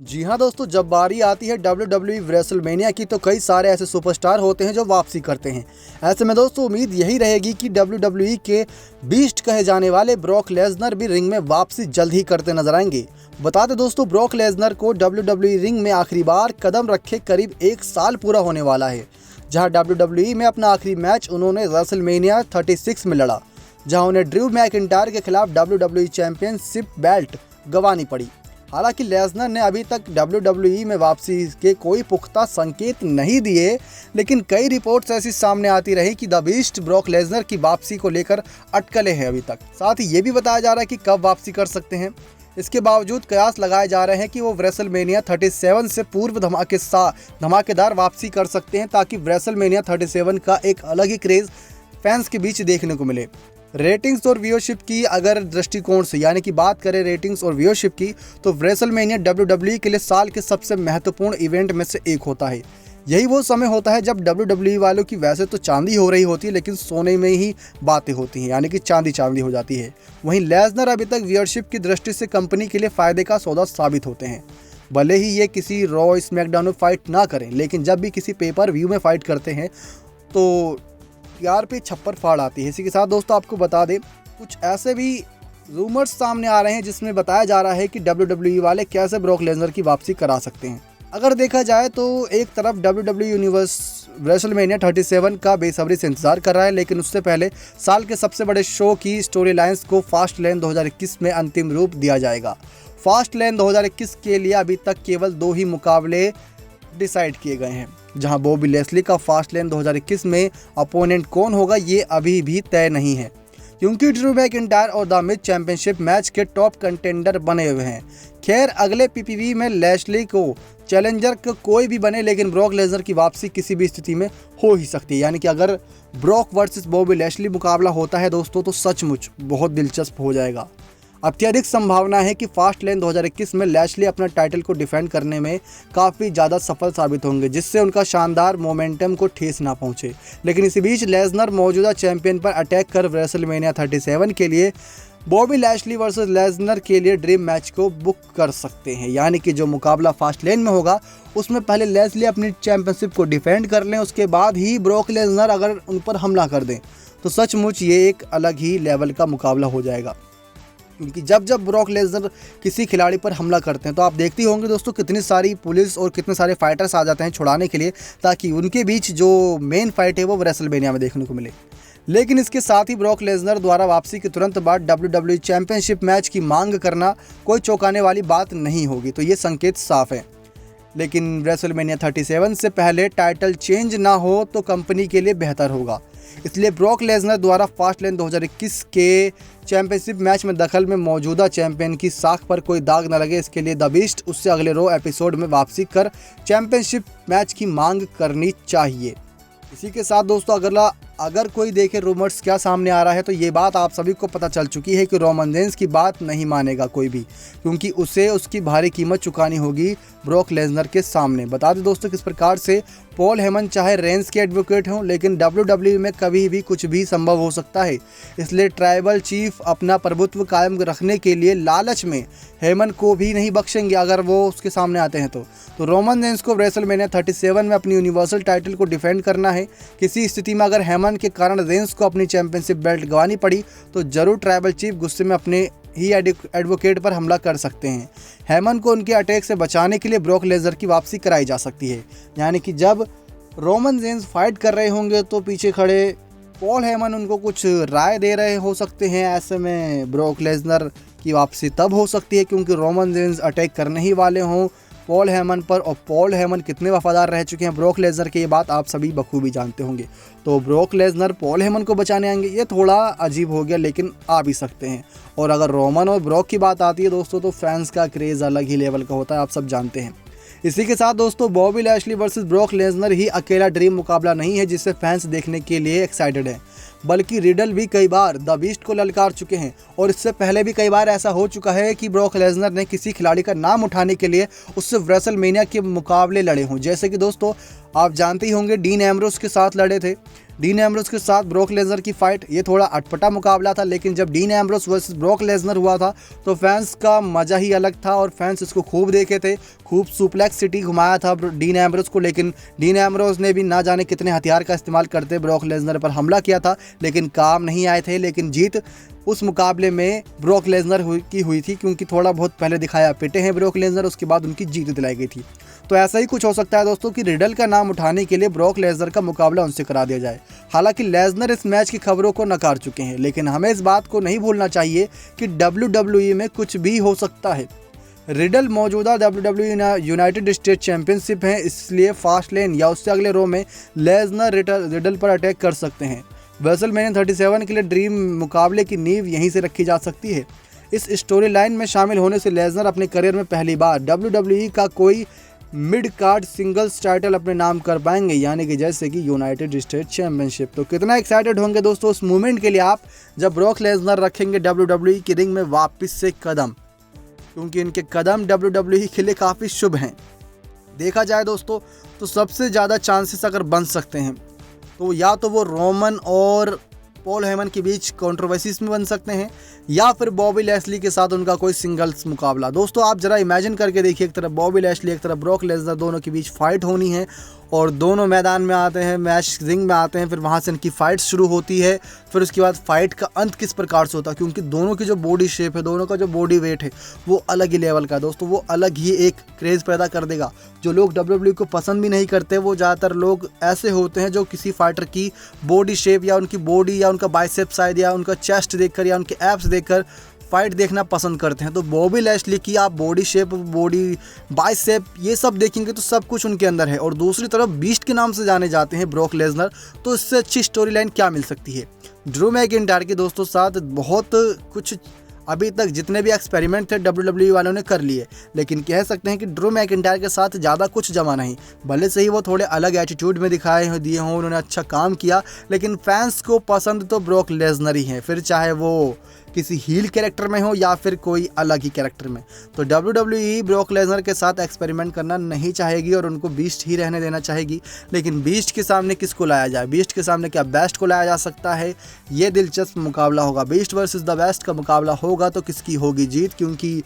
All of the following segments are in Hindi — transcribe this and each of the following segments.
जी हाँ दोस्तों, जब बारी आती है WWE रेसलमेनिया की तो कई सारे ऐसे सुपरस्टार होते हैं जो वापसी करते हैं। ऐसे में दोस्तों उम्मीद यही रहेगी कि WWE के बीस्ट कहे जाने वाले ब्रॉक लेसनर भी रिंग में वापसी जल्द ही करते नजर आएंगे। बता दें दोस्तों, ब्रॉक लेसनर को WWE रिंग में आखिरी बार कदम रखे करीब 1 साल पूरा होने वाला है, जहाँ WWE में अपना आखिरी मैच उन्होंने रेसलमेनिया 36 में लड़ा, जहाँ उन्हें ड्रू मैकिंटायर के खिलाफ WWE चैंपियनशिप बेल्ट गंवानी पड़ी। हालांकि लेसनर ने अभी तक WWE में वापसी के कोई पुख्ता संकेत नहीं दिए, लेकिन कई रिपोर्ट्स ऐसी सामने आती रही कि द बीस्ट ब्रॉक लेसनर की वापसी को लेकर अटकले हैं अभी तक। साथ ही ये भी बताया जा रहा है कि कब वापसी कर सकते हैं। इसके बावजूद कयास लगाए जा रहे हैं कि वो रेसलमेनिया 37 से पूर्व धमाकेदार वापसी कर सकते हैं, ताकि रेसलमेनिया 37 का एक अलग ही क्रेज फैंस के बीच देखने को मिले। रेटिंग्स और व्यूअरशिप की अगर दृष्टिकोण से यानी कि बात करें रेटिंग्स और व्यूअरशिप की, तो रेसलमेनिया WWE के लिए साल के सबसे महत्वपूर्ण इवेंट में से एक होता है। यही वो समय होता है जब WWE वालों की वैसे तो चांदी हो रही होती है, लेकिन सोने में ही बातें होती हैं, यानी कि चांदी चांदी हो जाती है। वहीं लेसनर अभी तक व्यूअरशिप की दृष्टि से कंपनी के लिए फ़ायदे का सौदा साबित होते हैं। भले ही ये किसी रॉ स्मैकडाउन में फाइट ना करें, लेकिन जब भी किसी पेपर व्यू में फाइट करते हैं तो यार पे छप्पर फाड़ आती है। इसी के साथ दोस्तों आपको बता दें, कुछ ऐसे भी रूमर्स सामने आ रहे हैं जिसमें बताया जा रहा है कि WWE वाले कैसे ब्रॉक लेसनर की वापसी करा सकते हैं। अगर देखा जाए तो एक तरफ WWE यूनिवर्स रेसलमेनिया 37 का बेसब्री से इंतजार कर रहा है, लेकिन उससे पहले साल के सबसे बड़े शो की स्टोरी लाइन्स को फास्ट लेन 2021 में अंतिम रूप दिया जाएगा। फास्ट लेन 2021 के लिए अभी तक केवल 2 ही मुकाबले डिसाइड किए गए हैं, जहां बॉबी लेस्ली का फास्ट लेन 2021 में अपोनेंट कौन होगा ये अभी भी तय नहीं है, क्योंकि ड्रू मैकिंटायर और द मिज चैंपियनशिप मैच के टॉप कंटेंडर बने हुए हैं। खैर, अगले PPV में लेस्ली को चैलेंजर कोई भी बने, लेकिन ब्रॉक लेसनर की वापसी किसी भी स्थिति में हो ही सकती है। यानी कि अगर ब्रॉक वर्सेस बॉबी लेस्ली मुकाबला होता है दोस्तों, तो सचमुच बहुत दिलचस्प हो जाएगा। अत्यधिक संभावना है कि फास्ट लेन 2021 में लैशली अपना टाइटल को डिफेंड करने में काफ़ी ज़्यादा सफल साबित होंगे, जिससे उनका शानदार मोमेंटम को ठेस ना पहुंचे। लेकिन इसी बीच लेसनर मौजूदा चैंपियन पर अटैक कर रेसलमेनिया 37 के लिए बॉबी लैशली वर्सेस लेसनर के लिए ड्रीम मैच को बुक कर सकते हैं। यानी कि जो मुकाबला फास्ट लेन में होगा उसमें पहले लेस्ली अपनी चैंपियनशिप को डिफेंड कर लें, उसके बाद ही ब्रॉक लेसनर अगर उन पर हमला कर दें तो सचमुच ये एक अलग ही लेवल का मुकाबला हो जाएगा। क्योंकि जब जब ब्रॉक लेसनर किसी खिलाड़ी पर हमला करते हैं तो आप देखते होंगे दोस्तों, कितनी सारी पुलिस और कितने सारे फाइटर्स आ जाते हैं छुड़ाने के लिए, ताकि उनके बीच जो मेन फाइट है वो रेसलमेनिया में देखने को मिले। लेकिन इसके साथ ही ब्रॉक लेसनर द्वारा वापसी के तुरंत बाद WWE चैंपियनशिप मैच की मांग करना कोई चौंकाने वाली बात नहीं होगी, तो ये संकेत साफ है। लेकिन रेसलमेनिया 37 से पहले टाइटल चेंज ना हो तो कंपनी के लिए बेहतर होगा। इसलिए ब्रॉक लेसनर द्वारा फास्ट लेन 2021 के चैंपियनशिप मैच में दखल में मौजूदा चैंपियन की साख पर कोई दाग न लगे, इसके लिए द बीस्ट उससे अगले रो एपिसोड में वापसी कर चैंपियनशिप मैच की मांग करनी चाहिए। इसी के साथ दोस्तों अगर कोई देखे रूमर्स क्या सामने आ रहा है, तो ये बात आप सभी को पता चल चुकी है कि रोमन रेंस की बात नहीं मानेगा कोई भी, क्योंकि उसे उसकी भारी कीमत चुकानी होगी ब्रॉक लेसनर के सामने। बता दें दोस्तों किस प्रकार से पॉल हेमन चाहे रेंस के एडवोकेट हों, लेकिन WWE में कभी भी कुछ भी संभव हो सकता है। इसलिए ट्राइबल चीफ अपना प्रभुत्व कायम रखने के लिए लालच में हेमन को भी नहीं बख्शेंगे अगर वो उसके सामने आते हैं तो रोमन रेंस को रेसलमेनिया 37 में अपनी यूनिवर्सल टाइटल को डिफेंड करना है। किसी स्थिति में अगर हेमन के कारण रेंस को अपनी चैंपियनशिप बेल्ट गंवानी पड़ी तो जरूर ट्राइबल चीफ गुस्से में अपने ही एडवोकेट पर हमला कर सकते हैं। हेमन को उनके अटैक से बचाने के लिए ब्रॉक लेसनर की वापसी कराई जा सकती है। यानी कि जब रोमन रेंस फाइट कर रहे होंगे तो पीछे खड़े पॉल हेमन उनको कुछ राय दे रहे हो सकते हैं। ऐसे में ब्रॉक लेसनर की वापसी तब हो सकती है क्योंकि रोमन रेंस अटैक करने ही वाले हों पॉल हेमन पर, और पॉल हेमन कितने वफादार रह चुके हैं ब्रॉक लेसनर के, ये बात आप सभी बखूबी जानते होंगे। तो ब्रॉक लेसनर पॉल हेमन को बचाने आएंगे, ये थोड़ा अजीब हो गया, लेकिन आ भी सकते हैं। और अगर रोमन और ब्रॉक की बात आती है दोस्तों, तो फैंस का क्रेज़ अलग ही लेवल का होता है, आप सब जानते हैं। इसी के साथ दोस्तों Bobby Lashley versus Brock Lesnar ही अकेला ड्रीम मुकाबला नहीं है जिसे फैंस देखने के लिए एक्साइटेड है, बल्कि रिडल भी कई बार द बीस्ट को ललकार चुके हैं। और इससे पहले भी कई बार ऐसा हो चुका है कि ब्रॉक लेसनर ने किसी खिलाड़ी का नाम उठाने के लिए उससे रेसलमेनिया के मुकाबले लड़े हों। जैसे कि दोस्तों आप जानते ही होंगे डीन एम्ब्रोस के साथ लड़े थे। डीन एम्ब्रोस के साथ ब्रॉक लेसनर की फाइट ये थोड़ा अटपटा मुकाबला था, लेकिन जब dean Ambrose versus Brock Lesnar हुआ था तो फैंस का मज़ा ही अलग था और फैंस इसको खूब देखे थे। खूब सुप्लेक्स सिटी घुमाया था डीन एम्ब्रोस को, लेकिन डीन एम्ब्रोस ने भी ना जाने कितने हथियार का इस्तेमाल करते ब्रॉक लेसनर पर हमला किया था, लेकिन काम नहीं आए थे। लेकिन जीत उस मुकाबले में ब्रॉक लेसनर की हुई थी, क्योंकि थोड़ा बहुत पहले दिखाया पिटे हैं ब्रॉक लेसनर, उसके बाद उनकी जीत दिलाई गई थी। तो ऐसा ही कुछ हो सकता है दोस्तों कि रिडल का नाम उठाने के लिए ब्रॉक लेसनर का मुकाबला उनसे करा दिया जाए। हालांकि लेसनर इस मैच की खबरों को नकार चुके हैं, लेकिन हमें इस बात को नहीं भूलना चाहिए कि WWE में कुछ भी हो सकता है। रिडल मौजूदा WWE यूनाइटेड स्टेट चैंपियनशिप है, इसलिए फास्ट लेन या उससे अगले रो में लेसनर रिडल पर अटैक कर सकते हैं। रेसलमेनिया 37 के लिए ड्रीम मुकाबले की नींव यहीं से रखी जा सकती है। इस स्टोरी लाइन में शामिल होने से लेसनर अपने करियर में पहली बार WWE का कोई मिड कार्ड सिंगल्स टाइटल अपने नाम कर पाएंगे, यानी कि जैसे कि यूनाइटेड स्टेट चैंपियनशिप। तो कितना एक्साइटेड होंगे दोस्तों उस मूवमेंट के लिए आप, जब ब्रॉक लेसनर रखेंगे WWE की रिंग में वापस से कदम, क्योंकि इनके कदम WWE के लिए काफ़ी शुभ हैं। देखा जाए दोस्तों तो सबसे ज़्यादा चांसेस अगर बन सकते हैं तो या तो वो रोमन और पॉल हेमन के बीच कंट्रोवर्सीज में बन सकते हैं, या फिर बॉबी लैशली के साथ उनका कोई सिंगल्स मुकाबला। दोस्तों आप जरा इमेजिन करके देखिए, एक तरफ बॉबी लैशली एक तरफ ब्रॉक लेसनर, दोनों के बीच फाइट होनी है और दोनों मैदान में आते हैं, मैच रिंग में आते हैं, फिर वहाँ से इनकी फाइट शुरू होती है। फिर उसके बाद फाइट का अंत किस प्रकार से होता है, क्योंकि दोनों की जो बॉडी शेप है, दोनों का जो बॉडी वेट है वो अलग ही लेवल का है दोस्तों। वो अलग ही एक क्रेज़ पैदा कर देगा। जो लोग WWE को पसंद भी नहीं करते, वो ज़्यादातर लोग ऐसे होते हैं जो किसी फाइटर की बॉडी शेप या उनकी बॉडी या उनका बाइसेप साइज या उनका चेस्ट देखकर या उनके एब्स देखकर फाइट देखना पसंद करते हैं। तो बॉबी लैशली की आप बॉडी शेप, बॉडी बाइसेप ये सब देखेंगे तो सब कुछ उनके अंदर है। और दूसरी तरफ बीस्ट के नाम से जाने जाते हैं ब्रॉक लेसनर, तो इससे अच्छी स्टोरी लाइन क्या मिल सकती है। ड्रू मैकिंटायर के दोस्तों साथ बहुत कुछ अभी तक जितने भी एक्सपेरिमेंट थे WWE वालों ने कर लिए, लेकिन कह सकते हैं कि ड्रू मैकिंटायर के साथ ज़्यादा कुछ जमा नहीं। भले से ही वो थोड़े अलग एटीट्यूड में दिखाए दिए हों, उन्होंने अच्छा काम किया, लेकिन फैंस को पसंद तो ब्रॉक लेसनर ही है, फिर चाहे वो किसी हील कैरेक्टर में हो या फिर कोई अलग ही कैरेक्टर में। तो WWE ब्रॉक लेसनर के साथ एक्सपेरिमेंट करना नहीं चाहेगी और उनको बीस्ट ही रहने देना चाहेगी। लेकिन बीस्ट के सामने किसको लाया जाए, बीस्ट के सामने क्या बेस्ट को लाया जा सकता है, ये दिलचस्प मुकाबला होगा। बीस्ट वर्सेस द बेस्ट का मुकाबला होगा तो किसकी होगी जीत, क्योंकि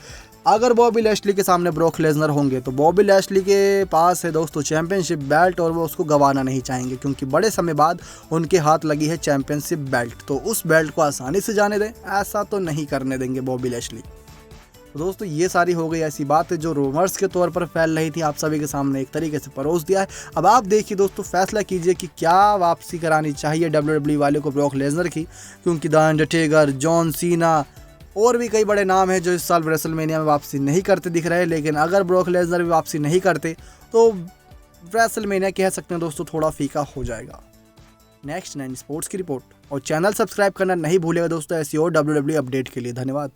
अगर बॉबी लैशली के सामने ब्रॉक लेसनर होंगे तो बॉबी लैशली के पास है दोस्तों चैंपियनशिप बेल्ट और वो उसको गंवाना नहीं चाहेंगे, क्योंकि बड़े समय बाद उनके हाथ लगी है चैंपियनशिप बेल्ट। तो उस बेल्ट को आसानी से जाने दें, ऐसा तो नहीं करने देंगे बॉबी लैशली। तो दोस्तों ये सारी हो गई ऐसी बात है जो रूमर्स के तौर पर फैल रही थी, आप सभी के सामने एक तरीके से परोस दिया है। अब आप देखिए दोस्तों, फैसला कीजिए कि क्या वापसी करानी चाहिए WWE वाले को ब्रॉक लेसनर की, क्योंकि द अंडरटेकर, जॉन सीना और भी कई बड़े नाम हैं जो इस साल रेसलमेनिया में वापसी नहीं करते दिख रहे हैं। लेकिन अगर ब्रॉक लेसनर भी वापसी नहीं करते तो रेसलमेनिया कह सकते हैं दोस्तों थोड़ा फीका हो जाएगा। नेक्स्ट 9 स्पोर्ट्स की रिपोर्ट, और चैनल सब्सक्राइब करना नहीं भूलेगा दोस्तों ऐसी और WWE अपडेट के लिए। धन्यवाद।